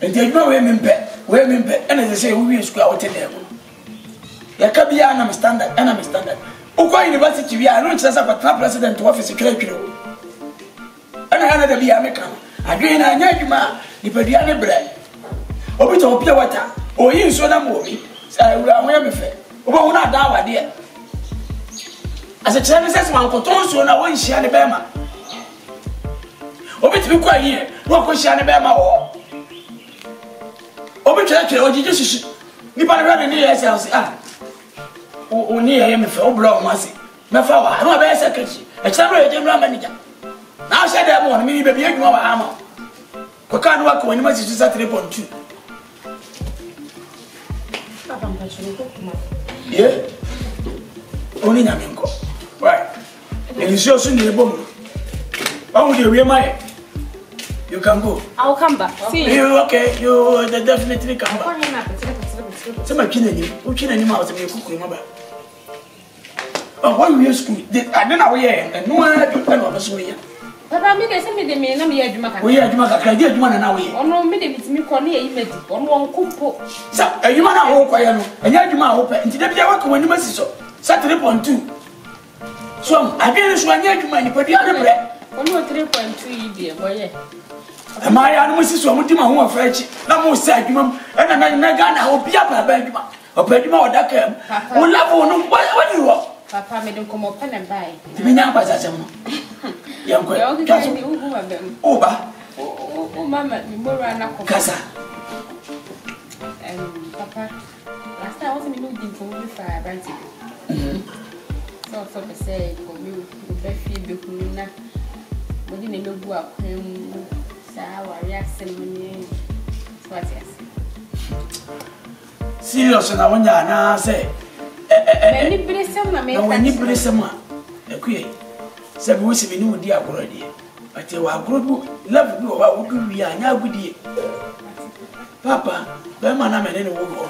And you know women pet, and as I say, we used to go out in there. Ya kabia na standard, ana standard. Ukwa university we are not just about president office krekiro. Ana da bia meka. Adwen na anya adwuma nipadua ne bre. Obi to opia water. Oyi nso na mo bi. Sai wura ho ya mefe. Obo ho na da awade. Asa kyerɛ sɛ man koton so na won hia ne bema. Obi tibi kwa yie, wo ko hia ne bema wo. Obi kyerɛ ogige hyishi. Nipa ne ne yɛ ah. Oni ya me fe obra o mase me fa wa no be secretary e kira no general manager na sha dem won mi be bi adwuma wa ama ko ka no wa ko ni ma 3.2 papa mpa chiro ko kuma ye oni nya me nko right e so so ni ebom ba wo de we mai you can go. I'll come back. See you. Okay, you definitely come back. Some of you know, I was oh, when we were school, I don't know where, and no one had to tell us where. Papa, me, they send me the men, I'm here, Jumaka. We are Jumaka, I did one an hour. Oh, no, me, it's me, Connie, image, on one couple. So, you want to hope I am, and Yajuma open, and today I work when you must so. Saturday point 2. So, I didn't want Yajuma, but the other bread. Only 3.2 dear boy. My animals is one thing who are French, no more said, and I'm gonna hope you up a bedroom, or bedroom or that came. Who love what you are. Papa made them come up and buy. To be now by that. Young girl, oh, mamma, you more run up. Casa. Papa, last time I wasn't looking for you for a branch. So, I say, for you, Becky, the Kuna, but in a look up him. Serious na wanya na say any blessing na me when you bless ma ekue say we see be no di agoro die but we agoro bu love bi o ba wo wi anya agudie papa be ma na me ne wo go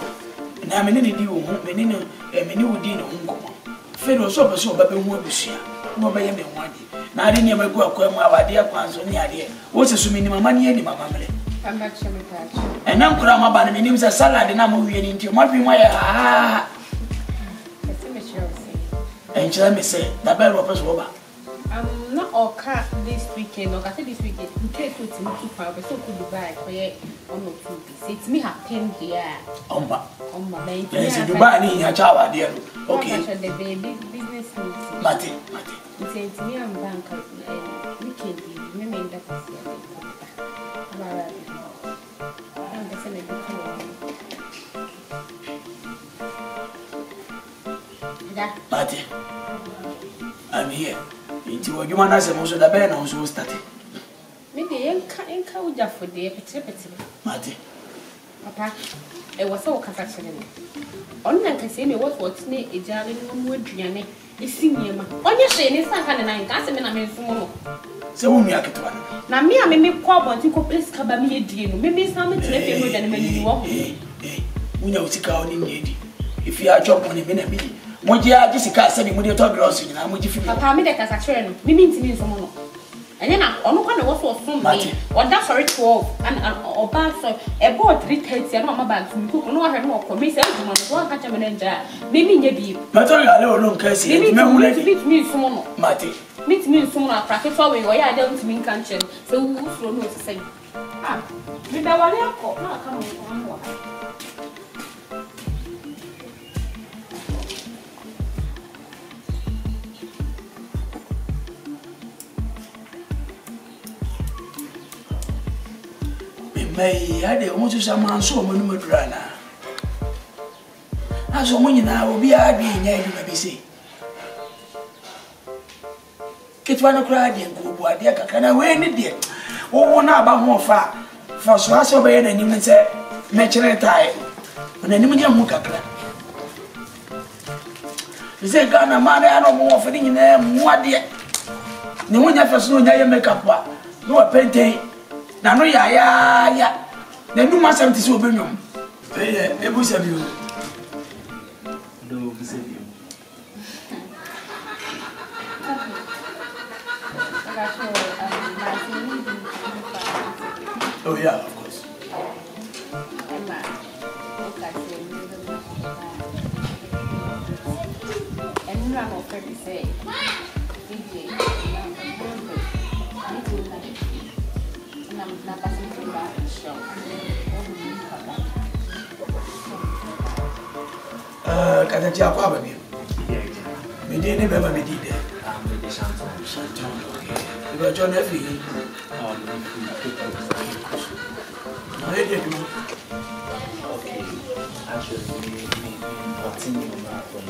na me ne di wo me ne wo di no nkomo fe do so be so ba be hu abusua no be ye me hu ade na ade ne ma gu akwa mu awade akwanso ne ade wo se so minima ma ne ni mama mele amba cheme tachi enam kura ma ba na minim se salad na mo wie ni nti mo bi mo ya ah ese me sure enchira me say na be ro peso ba not oka this weekend or this weekend we take to Timothy but so could Dubai for ye on no 2 days it me happen here omba me yes Dubai ni ya chawa de okay the baby business meeting mate it's me am bank weekend me me nda kasi ala anda se me mate I'm here. Inti wajuma na se mo so da be na so start. Me de enka uja for de pete. Mate. Papa, e wasa wo kasa kire ni. Onna nka se me what ne ejare no mu aduane esi niema. Onye hwe ni sanka ne nan ka se me na me nsumo no. Se wo nua ketwa na me a me kwa bonti ko place ka ba me yedie no. Me sa me tire fe no da ne mani wo ho. Unya utika oni nyedi. If you are job on me na bi. Moja jisika sabi mo de to gross nyina mo jifi. Papa me de kasa kire no. Me ntimi nsumo no. Enye na ono kwa na wo so so me. Oda sorry 12 and oba so e board 330 na mama bag mi ko no wa hwe no ko me say nduma no so aka cheme na nja me mi nye bi. Material le ono nka si me hu le me nsumo no. Mate. Me nsumo na pra ke so we ya de ntimi nka nche so wu fro no to say. Ah, me da wale akọ na aka mo ko wa. May I de omo so man so mo no madura na aso mo nyina obi a bi nya edu na bi se ketwa no kra de nko bu ade kaka na we ni de wo na aba ho fa for so aso be na nim se me kire tai na nim nya mu kakra ze gana ma na no mo fa ni nyina mu ade ni wo nya fa so nya ye makeup a no painting na no ya na nu ma 70 so obenwom ebu sabi o do bu sabi oh yeah of course I'm not going to say. DJ, I'm not passing through that show. Kada ti akwa ba bi. Me dey ne be ba me di de. Me dey Shanton. You go join every. Okay. Actually, me continue from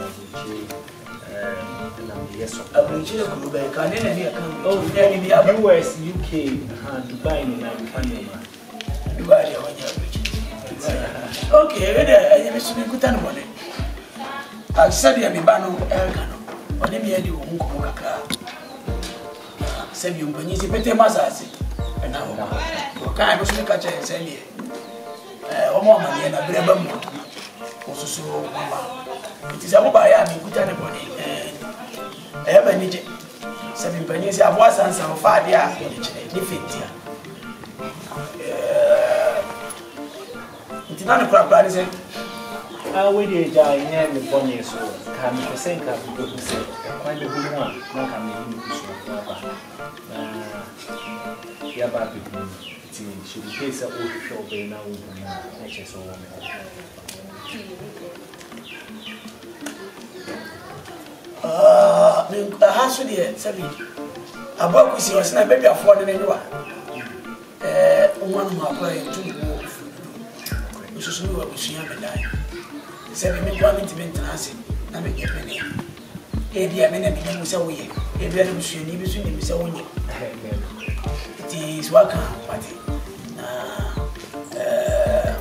yes. Dubai, US, UK, Dubai, and Dubai. Okay, I should be good and money. I said, I'm a bano, Elgano, or maybe I do Uncoca. Send you when you see Peter Mazasi, and now, I was going to catch a send you. One money and a brave also so. It is a buy, I mean, good anybody. I have a need 7 pennies. I was on some 5 years, defeat. It's not a crap, is it? I will be a in the bonnet, so can you say, can you say, quite a good one, not coming in. Yeah, but it should be case of old show by now. How should you say? A book was your snap baby afforded anyone. One of my playing 2 more. Which is new, I was young and die. 7 minutes to maintenance. I make a penny. A dear man, was away. A very machine, between him is only. It is welcome, party.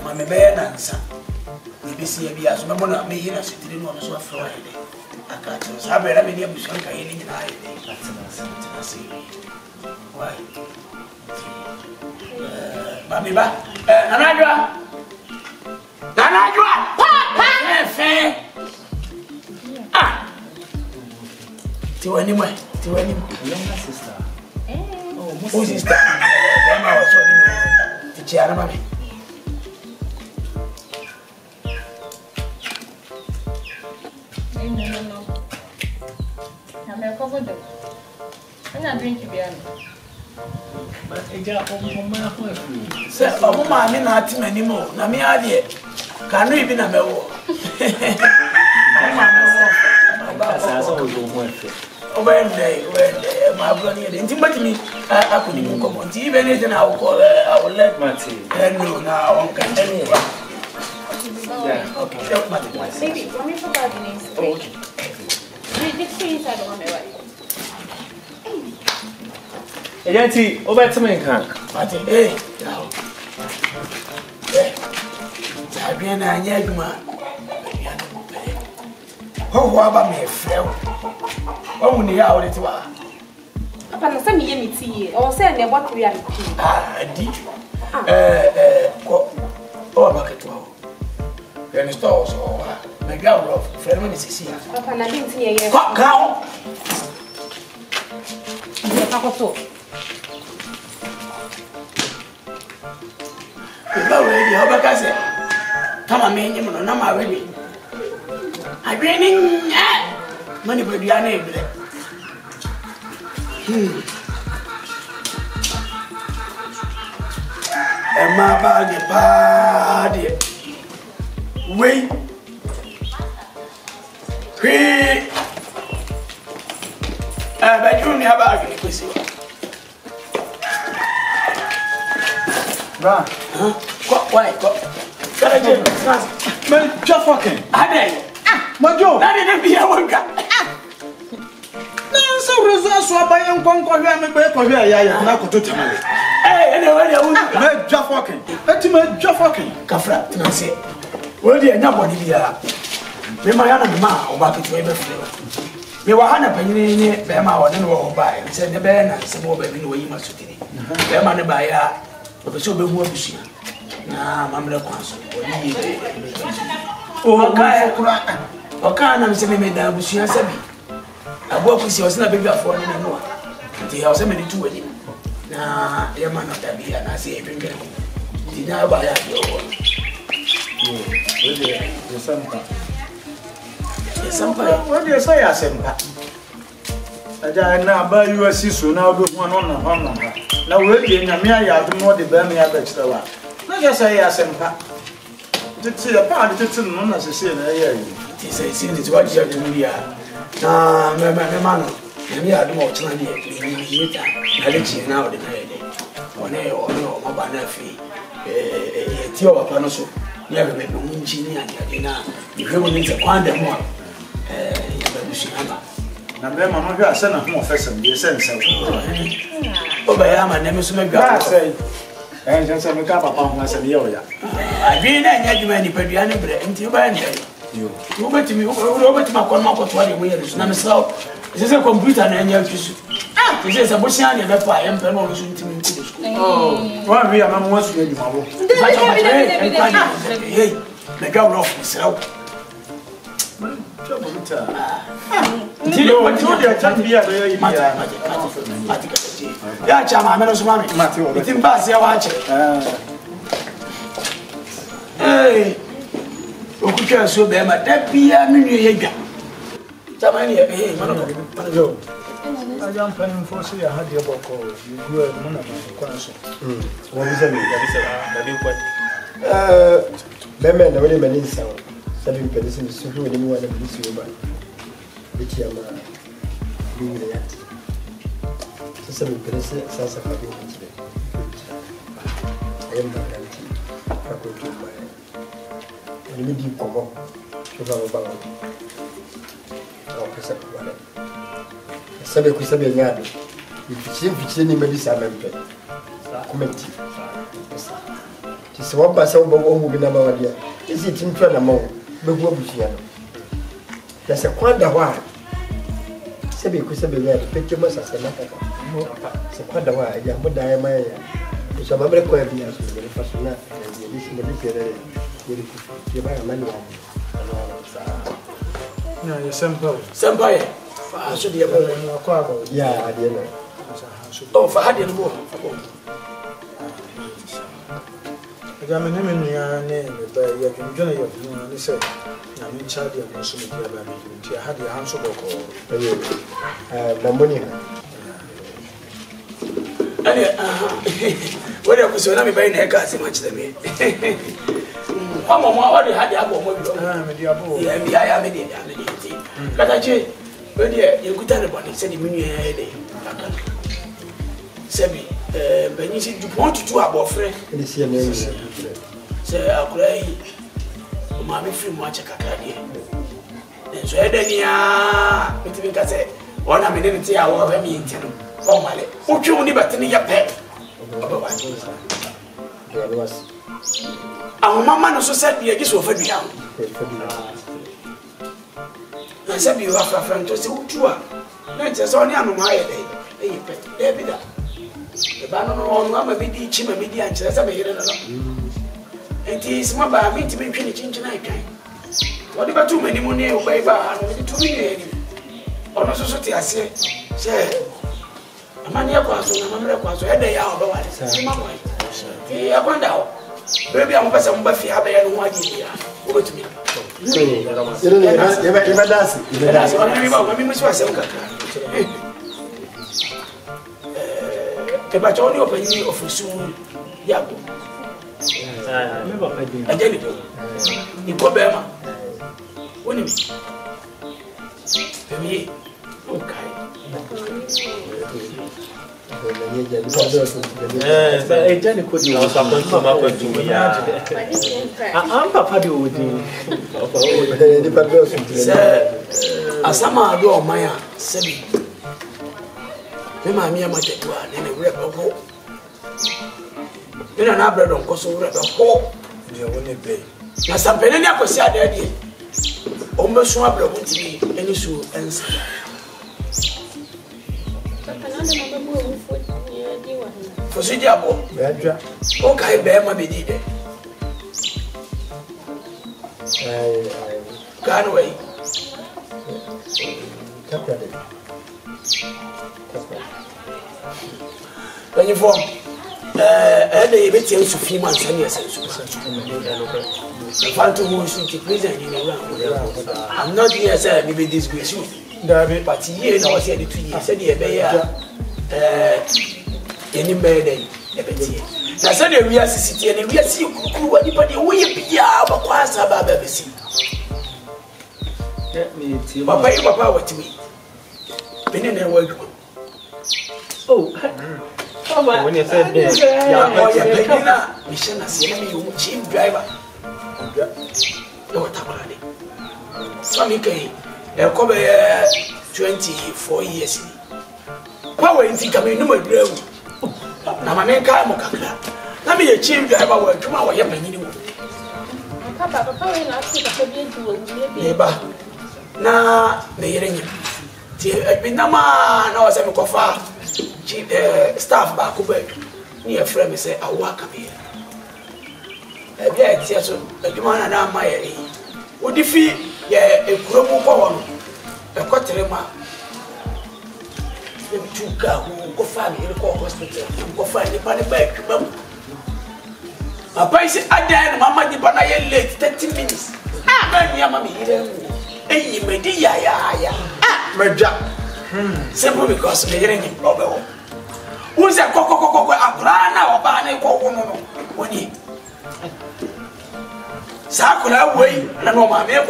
My bear answer. Maybe see a beer, so no one may hear us sitting on a sofa Friday. I can't tell us. I better be able to shake anything in I think. Why? Mammy, Nanajua! Ah! To anywhere, to any Sister. Oh, sister. I was talking to Chiara, Mammy. No. I'm a cover dog. I'm not drinking beer. But a job of my home. Sir, a woman, I'm not anymore. Nami idea. Can you even a memo? That's always when my brother didn't invite me, I couldn't even come on TV. Anything I will call I will let my tea. And no, now I can't tell you. Yeah, okay. Baby, let me forget the names. Okay. This thing inside the one right. Auntie, over to me, can. Martin, hey, now. I've been a young man. Oh, about me, Phil. Oh, when you are it was. Papa, some yummy tea, or send them what we are. Did oh, bucket. Then stores or maybe out of Fredman is here. Papa, I didn't see a year. What cow? You're not ready, how about I said? Come on, man, you're not ready. I'm raining money, but you are neighbor. And my body. Wait. Wait. But you only have a question. Right. Why? Man, just fucking. My job. That didn't be a worker. No, so results are by young Concord and Beko to Tamale. Hey, anyway, I wouldn't make just fucking. Let him make just fucking. Kafra, can I say? Well, dear, nobody here. Me, my other ma, or back to ever flavor. Me were Hannah Penny, Bema, or never buy, and said the band and some more baby way you must do it. Bema, the buyer, but the show be more machine. Nah, Mamma Council. Oh, okay, I'm saying, Madame, she has said, I work with you, was not baby for any more. The house I made 2 wedding. Nah, your man not that be, and I say, did I buy your one? The son. What do you say, Asempa? I now you a sister now do one on the home. Now we're getting a mere yard more the Bammy extra one. Not just say Asempa. It's a part of the moon as I say, it is a sin, it's what you are doing here. Ah, my man, and you are more than you I let you now the day. On a or no, my banner fee. Tio Panoso, never made no engineer and Yadina. You will need to find them more. Now, Mamma, I sent a more festival, you send some. Oh, I am a name of my God. Say, and just a cup upon us and Yoya. I've been a many Pediani, but until by you went to me over to my Conmaco 20 years. Now, this is a computer and you this is a Bosnian and I am Penal to me. Oh, well, we are not once ready, Mamma. Hey, the girl off myself. Ya chama menos mami. Itimba sia wache. Eh. Okutwa so be ma da bia me nue yedwa. Chama ni eh mano go. Ajam panin fo so ya hade boko. You go mo na kwa so. Wo bi se mi, da bi se da bi kwa. Bema na wale manin sawa. Sabi mpelisi msuhu ni mwa na bilisi yoba biti ya mingine yati sasa mpelisi sasa kabi mchile ayamba kanti kako tuba ni midi komo kwa baba au pesa kwa wale sabi kusabi nyado ifichie ni medisa amempe kumenti tisi wamba sawa omu bina mawadia isi timtwa na mawo bebu abusia no yase kwanda hwa sebe ku sebe ya peke masa sana kaka se kwanda hwa ya muda ya maya so mamre ko ya biya so le fasuna ya disi mo disi re yeri ku ye ba mani wa na ya sempa ya fa so dia ba kwa ba ya ade no oh fa hade no Gamene menua ne ba ya dwundwona ya dwundwona ne se na me chade ya nso me dia ba me ntia ha de hanso boko mamoni ale wale kusona me bai na ka se machi da me mama wa de ha de abo mo bi me dia bo ya me de kata che we de yekuta ne boni se di menua ya de sebi benyi si du point to abofre ni si ne se akurai o ma me free mo acha kakra de so edania mitimi ka se ona me ne ti awo ba mi ntino o male o twu ni batini ya pe oba wa ya was awu mama no so se de gi so fa bia na se bi wa fa fa nto se utwu a na je so ni anu ma ye de e pe de bi da e ba no no ama bi di chi ma bi di anche se me yire no enti sima ba mi ntimi ntwe ni chinchina atwan wodi batu mani mu ne obai ba no mi tu mi ne ni ono so so ti ase se amani akwa so na mamre kwa so ede ya oba wale sima kwa ti akwanda ho bebi amupasa mbafi haba ya no waji ya obetumi iba dasi mami mwisho ase mkaka eba choni openyi ofusu yako ajeni to iko bema woni mi pemi okay ejani ko di o sa ko ma ko tu ya am papa di odi ni papa so asama ado omaya sebi me ma mi amatetua ne ne wure babo ina na bread on koso wure babo dia woni play na sampene ni akosi ade ade o mesu abra wuntimi eni su ensa fosi dia bo ya o kai be ma be di de kan wei When you form, they bet you to few months and yes, Phantom wants to present in around. I'm not here, sir, maybe this way soon. But here, I was here 2 years, said the any bed, I said, we are city and we are seeing anybody we are quite about BBC. Papa, what to me? Been in work. Oh, when you said, yeah, Mission has seen me, chief driver. No, Tamarani. Some can cover 24 years. Power in coming no more. Now, my man can't mock. Let me a chief driver work tomorrow. I am a minimum. Neighbor, now, the hearing. I've been no man, I was a coffee. Staff back over near friend say, I walk up here. Yes, a man and I my would defeat a global power. A quaterma. Them two who go find me in the hospital, go find the money back. A price I died, Mamma, the banana late 30 minutes. Ah, man, your mammy, eh, you may be my job. Simply because they're getting in trouble. Who's a cocoa, a grana or banana cocoa? When he Sakura way, and no mamma,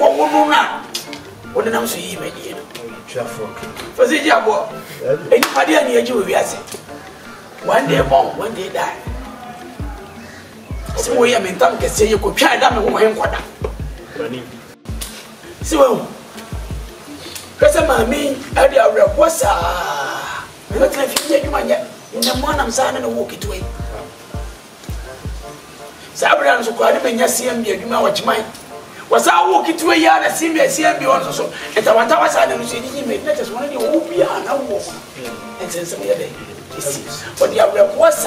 what an answer he made. For the job, anybody near you, we are saying. One day born, one day die. So we am in time can say you could try them and one. So, because I mean, I did a request. Not like you yet. In the morning, I'm signing a walk it away. Sabrina was quite a many CMB, you know what mine was. I walk it away, I see me, CMB also. And I want to was I said, he made letters one of the Opia and I walk. And since some other day, but the other was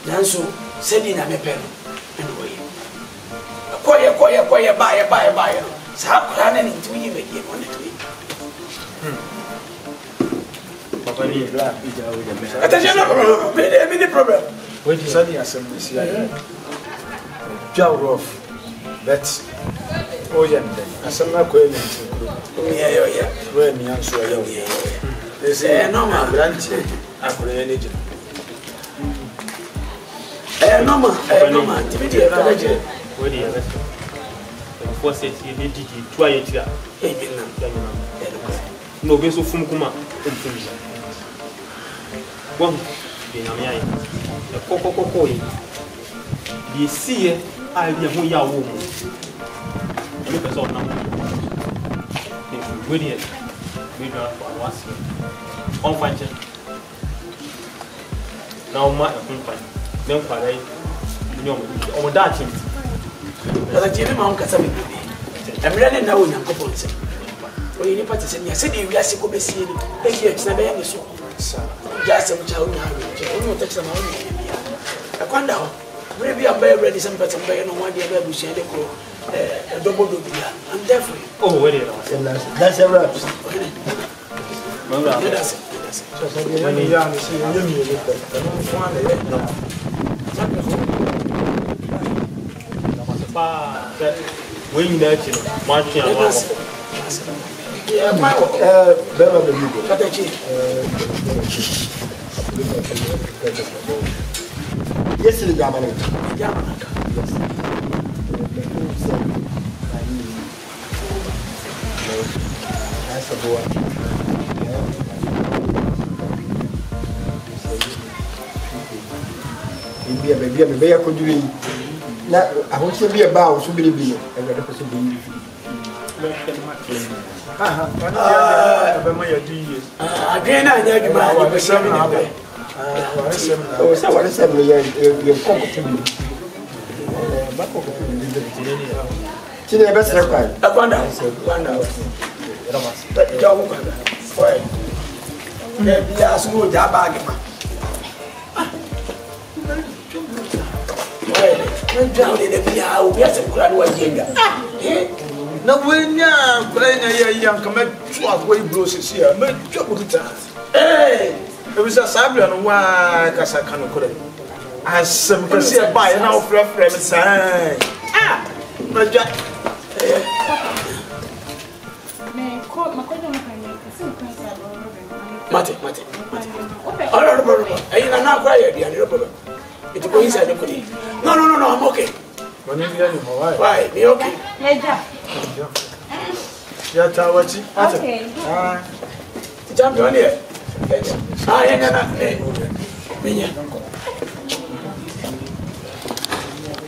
Nanso said in a pen anyway. Quiet, buy. Sao running into you again on the tweet. Papa, you the problem. Wait, Sunny assembly. Jow rough. That's oh, yeah, I said, not going yeah. When you answer, they say, no, my branch, I could energy. No, man, where do you before said he did try it here. No, be so from Kuma. One, the cocoa. You see, I be a moya woman. Look at all now. Good, we got for once. On function. Now, my company. Then, for that. I tell my uncle something. I'm running now in a couple of things. When you party said, yes, we are sick of seeing it. It's never any so. Just a child now, only takes some money. I can't now. Maybe I'm very ready some person by no one day, we shall go a double do. I'm there for you. Oh, where that's a rap. When you let you marching around. Yeah, my yes, the Yamaka. That's a boy. Maybe I could do. I want to be about to believe in it. Again, I know you are 7 hours. What is happening? You're comfortable. Today, best required. I wonder. Yes, good job. Down in the Pia, we have some crowd was younger. na wenya kwanya ya yanka metu akwa ibro sisi ya metu buta ebisa sabia no wa kasa kanu kore asem kasi ba ya na ofra me sai maja me ko makojo mkanye kasi mkanye mate ora bro ayina na kwa ya dia ni bro it go inside the kudi no I'm okay wani dia ni mo why me okay Neja ya tawachi okay champion here yana na menya